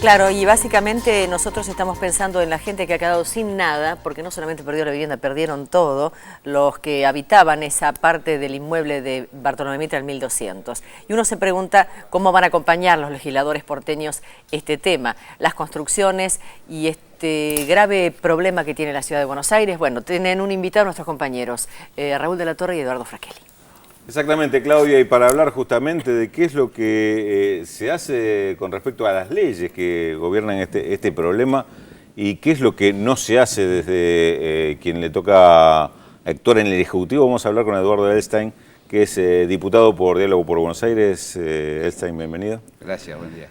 Claro, y básicamente nosotros estamos pensando en la gente que ha quedado sin nada, porque no solamente perdió la vivienda, perdieron todo, los que habitaban esa parte del inmueble de Bartolomé Mitre al 1200. Y uno se pregunta cómo van a acompañar los legisladores porteños este tema, las construcciones y este grave problema que tiene la ciudad de Buenos Aires. Bueno, tienen un invitado a nuestros compañeros, Raúl de la Torre y Eduardo Fraquelli. Exactamente, Claudia, y para hablar justamente de qué es lo que se hace con respecto a las leyes que gobiernan este problema y qué es lo que no se hace desde quien le toca actuar en el Ejecutivo, vamos a hablar con Eduardo Elstein, que es diputado por Diálogo por Buenos Aires. Elstein, bienvenido. Gracias, buen día.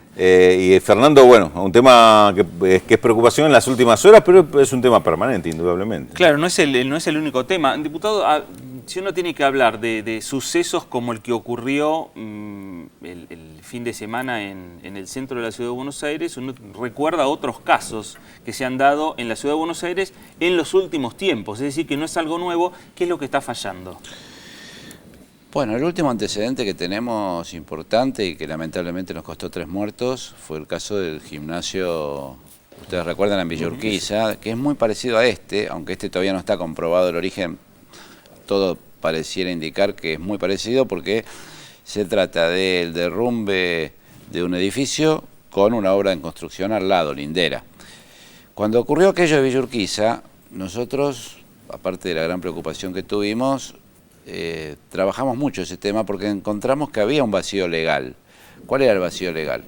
Y Fernando, bueno, un tema que es preocupación en las últimas horas, pero es un tema permanente, indudablemente. Claro, no es el único tema. Diputado, si uno tiene que hablar de sucesos como el que ocurrió el fin de semana en el centro de la ciudad de Buenos Aires, uno recuerda otros casos que se han dado en la ciudad de Buenos Aires en los últimos tiempos. Es decir, que no es algo nuevo. ¿Qué es lo que está fallando? Bueno, el último antecedente que tenemos importante y que lamentablemente nos costó 3 muertos fue el caso del gimnasio, ustedes recuerdan, en Villa Urquiza, que es muy parecido a este, aunque este todavía no está comprobado el origen. Todo pareciera indicar que es muy parecido porque se trata del derrumbe de un edificio con una obra en construcción al lado, lindera. Cuando ocurrió aquello de Villa Urquiza, nosotros, aparte de la gran preocupación que tuvimos, trabajamos mucho ese tema porque encontramos que había un vacío legal. ¿Cuál era el vacío legal?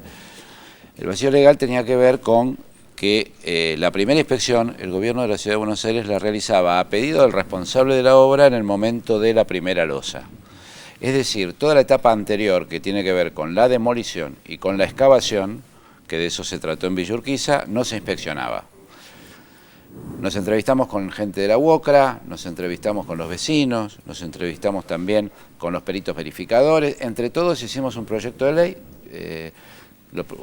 El vacío legal tenía que ver con que la primera inspección el gobierno de la Ciudad de Buenos Aires la realizaba a pedido del responsable de la obra en el momento de la primera losa. Es decir, toda la etapa anterior que tiene que ver con la demolición y con la excavación, que de eso se trató en Villa Urquiza, no se inspeccionaba. Nos entrevistamos con gente de la UOCRA, nos entrevistamos con los vecinos, nos entrevistamos también con los peritos verificadores. Entre todos hicimos un proyecto de ley,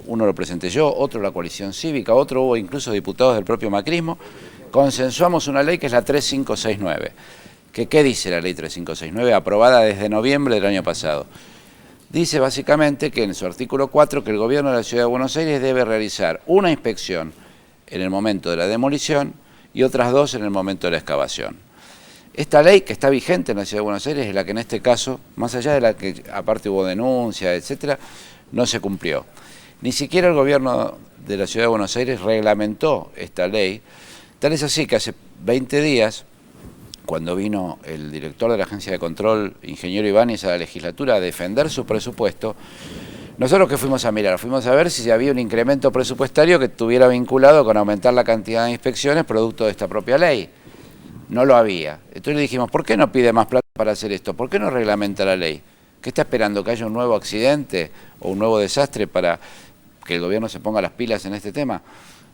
uno lo presenté yo, otro la coalición cívica, otro hubo incluso diputados del propio macrismo. Consensuamos una ley que es la 3569. ¿Qué dice la ley 3569? Aprobada desde noviembre del año pasado. Dice básicamente que en su artículo 4 que el gobierno de la Ciudad de Buenos Aires debe realizar una inspección en el momento de la demolición y otras 2 en el momento de la excavación. Esta ley que está vigente en la Ciudad de Buenos Aires es la que en este caso, más allá de la que aparte hubo denuncia, etcétera, no se cumplió. Ni siquiera el gobierno de la Ciudad de Buenos Aires reglamentó esta ley. Tal es así que hace 20 días, cuando vino el director de la Agencia de Control, ingeniero Ibáñez, a la legislatura a defender su presupuesto, nosotros que fuimos a mirar, fuimos a ver si había un incremento presupuestario que estuviera vinculado con aumentar la cantidad de inspecciones producto de esta propia ley. No lo había. Entonces le dijimos, ¿por qué no pide más plata para hacer esto? ¿Por qué no reglamenta la ley? ¿Qué está esperando? ¿Que haya un nuevo accidente o un nuevo desastre para que el gobierno se ponga las pilas en este tema?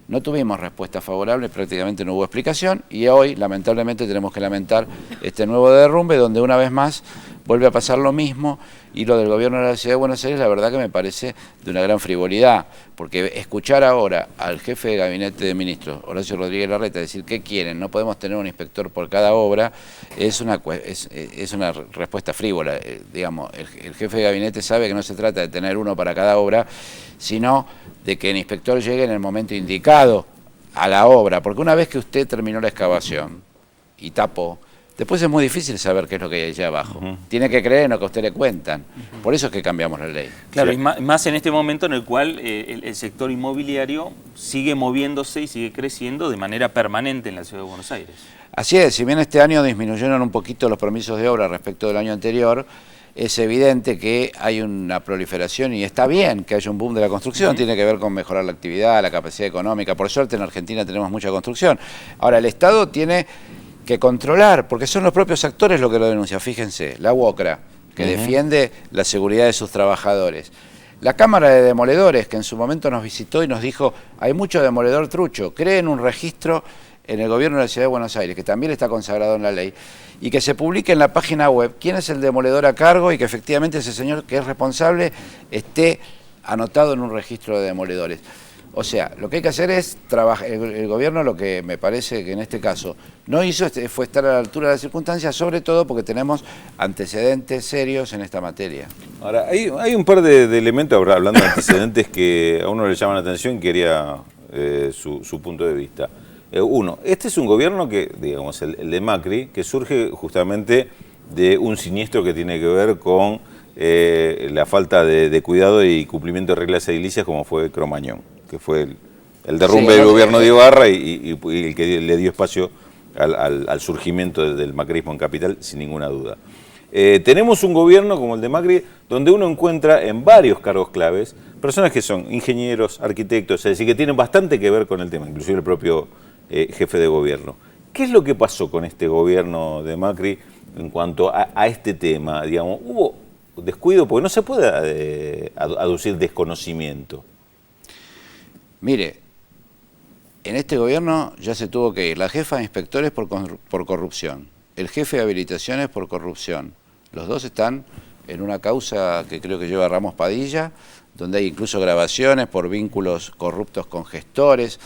No tuvimos respuesta favorable, prácticamente no hubo explicación y hoy lamentablemente tenemos que lamentar este nuevo derrumbe donde una vez más vuelve a pasar lo mismo y lo del gobierno de la Ciudad de Buenos Aires la verdad que me parece de una gran frivolidad, porque escuchar ahora al jefe de gabinete de ministros, Horacio Rodríguez Larreta, decir ¿qué quieren? No podemos tener un inspector por cada obra, es una respuesta frívola. Digamos, el jefe de gabinete sabe que no se trata de tener uno para cada obra, sino de que el inspector llegue en el momento indicado a la obra, porque una vez que usted terminó la excavación y tapó, después es muy difícil saber qué es lo que hay allá abajo. Tiene que creer en lo que a usted le cuentan. Por eso es que cambiamos la ley. Claro, Sí. y más en este momento en el cual el sector inmobiliario sigue moviéndose y sigue creciendo de manera permanente en la Ciudad de Buenos Aires. Así es, si bien este año disminuyeron un poquito los permisos de obra respecto del año anterior, es evidente que hay una proliferación y está bien que haya un boom de la construcción, tiene que ver con mejorar la actividad, la capacidad económica. Por suerte en Argentina tenemos mucha construcción. Ahora, el Estado tiene que controlar, porque son los propios actores los que lo denuncian. Fíjense, la UOCRA, que defiende la seguridad de sus trabajadores. La Cámara de Demoledores, que en su momento nos visitó y nos dijo, hay mucho demoledor trucho, creen un registro en el gobierno de la Ciudad de Buenos Aires, que también está consagrado en la ley, y que se publique en la página web quién es el demoledor a cargo y que efectivamente ese señor que es responsable esté anotado en un registro de demoledores. O sea, lo que hay que hacer es trabajar. El gobierno, lo que me parece que en este caso no hizo fue estar a la altura de las circunstancias, sobre todo porque tenemos antecedentes serios en esta materia. Ahora, hay un par de elementos, hablando de antecedentes, que a uno le llaman la atención y quería su punto de vista. Uno, este es un gobierno que, digamos, el de Macri, que surge justamente de un siniestro que tiene que ver con la falta de cuidado y cumplimiento de reglas edilicias, como fue Cromañón, que fue el derrumbe del gobierno de Ibarra y el que le dio espacio al surgimiento del macrismo en Capital, sin ninguna duda. Tenemos un gobierno como el de Macri, donde uno encuentra en varios cargos claves personas que son ingenieros, arquitectos, es decir, que tienen bastante que ver con el tema, inclusive el propio jefe de gobierno. ¿Qué es lo que pasó con este gobierno de Macri en cuanto a este tema? Digamos, ¿hubo descuido? Porque no se puede aducir desconocimiento. Mire, en este gobierno ya se tuvo que ir la jefa de inspectores por corrupción, el jefe de habilitaciones por corrupción. Los dos están en una causa que creo que lleva Ramos Padilla, donde hay incluso grabaciones por vínculos corruptos con gestores,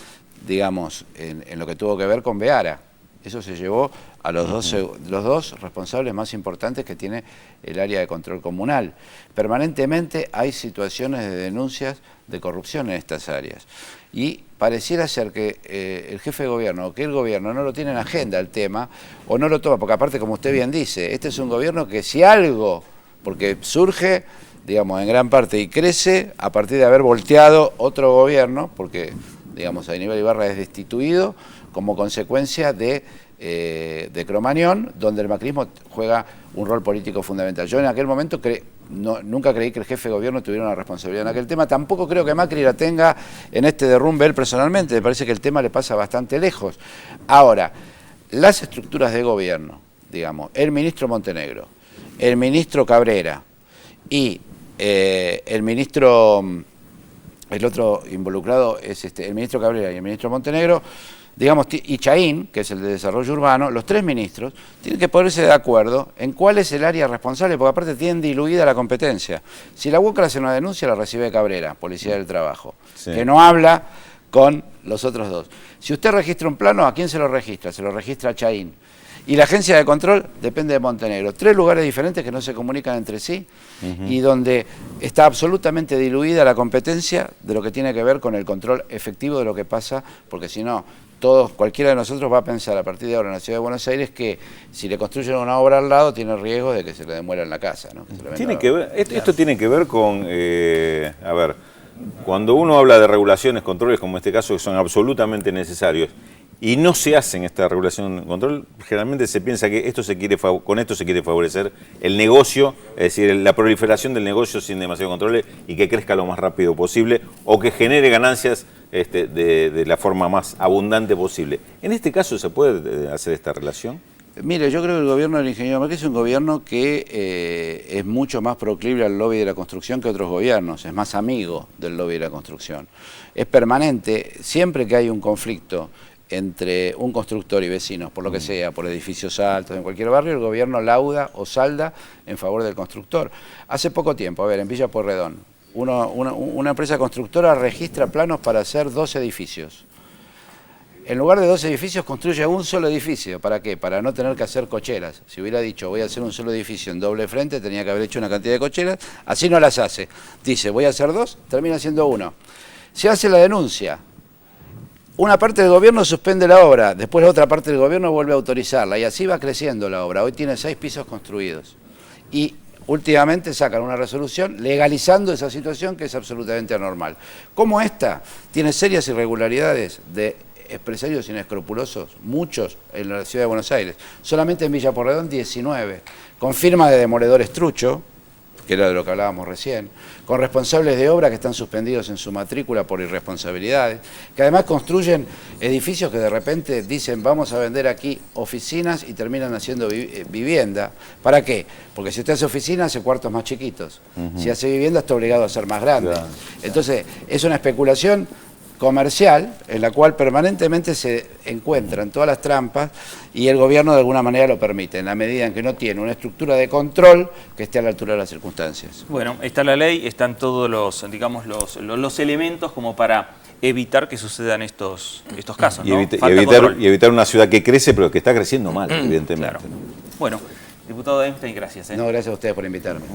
digamos, en lo que tuvo que ver con Beara. Eso se llevó a los dos responsables más importantes que tiene el área de control comunal. Permanentemente hay situaciones de denuncias de corrupción en estas áreas. Y pareciera ser que el jefe de gobierno o que el gobierno no lo tiene en agenda el tema o no lo toma, porque aparte, como usted bien dice, este es un gobierno que si algo, porque surge, digamos, en gran parte y crece a partir de haber volteado otro gobierno, porque, digamos, Aníbal Ibarra es destituido como consecuencia de Cromañón, donde el macrismo juega un rol político fundamental. Yo en aquel momento nunca creí que el jefe de gobierno tuviera una responsabilidad en aquel tema, tampoco creo que Macri la tenga en este derrumbe él personalmente, me parece que el tema le pasa bastante lejos. Ahora, las estructuras de gobierno, digamos, el ministro Montenegro, el ministro Cabrera y el ministro, el otro involucrado es el ministro Cabrera y el ministro Montenegro, digamos, y Chaín, que es el de Desarrollo Urbano, los tres ministros tienen que ponerse de acuerdo en cuál es el área responsable, porque aparte tienen diluida la competencia. Si la UOCRA hace una denuncia, la recibe Cabrera, Policía del Trabajo, sí, que no habla con los otros dos. Si usted registra un plano, ¿a quién se lo registra? Se lo registra a Chaín. Y la agencia de control depende de Montenegro. Tres lugares diferentes que no se comunican entre sí y donde está absolutamente diluida la competencia de lo que tiene que ver con el control efectivo de lo que pasa, porque si no, cualquiera de nosotros va a pensar a partir de ahora en la Ciudad de Buenos Aires que si le construyen una obra al lado tiene riesgo de que se le demuelan la casa, ¿no? Esto tiene que ver con, a ver, cuando uno habla de regulaciones, controles, como en este caso, que son absolutamente necesarios, y no se hacen esta regulación y control, generalmente se piensa que con esto se quiere favorecer el negocio, es decir, la proliferación del negocio sin demasiado control y que crezca lo más rápido posible o que genere ganancias de la forma más abundante posible. ¿En este caso se puede hacer esta relación? Mire, yo creo que el gobierno del ingeniero Macri es un gobierno que es mucho más proclive al lobby de la construcción que otros gobiernos, es más amigo del lobby de la construcción. Es permanente, siempre que hay un conflicto entre un constructor y vecinos, por lo que sea, por edificios altos, en cualquier barrio, el gobierno lauda o salda en favor del constructor. Hace poco tiempo, a ver, en Villa Pueyrredón, una empresa constructora registra planos para hacer 2 edificios. En lugar de 2 edificios, construye un solo edificio. ¿Para qué? Para no tener que hacer cocheras. Si hubiera dicho, voy a hacer un solo edificio en doble frente, tenía que haber hecho una cantidad de cocheras. Así no las hace. Dice, voy a hacer 2, termina haciendo 1. Se hace la denuncia. Una parte del gobierno suspende la obra, después la otra parte del gobierno vuelve a autorizarla y así va creciendo la obra. Hoy tiene 6 pisos construidos y últimamente sacan una resolución legalizando esa situación que es absolutamente anormal. Como esta tiene serias irregularidades de empresarios inescrupulosos, muchos en la Ciudad de Buenos Aires, solamente en Villa Pueyrredón 19, con firma de demoledores trucho, que era de lo que hablábamos recién, con responsables de obra que están suspendidos en su matrícula por irresponsabilidades, que además construyen edificios que de repente dicen vamos a vender aquí oficinas y terminan haciendo vivienda. ¿Para qué? Porque si usted hace oficina hace cuartos más chiquitos, si hace vivienda está obligado a ser más grande. Claro. Entonces es una especulación comercial en la cual permanentemente se encuentran todas las trampas y el gobierno de alguna manera lo permite, en la medida en que no tiene una estructura de control que esté a la altura de las circunstancias. Bueno, está la ley, están todos los, digamos, los elementos como para evitar que sucedan estos casos, Y, ¿no? evita- y Falta evitar, control. y evitar una ciudad que crece, pero que está creciendo mal, evidentemente. Claro. Bueno, diputado Einstein, gracias. No, gracias a ustedes por invitarme.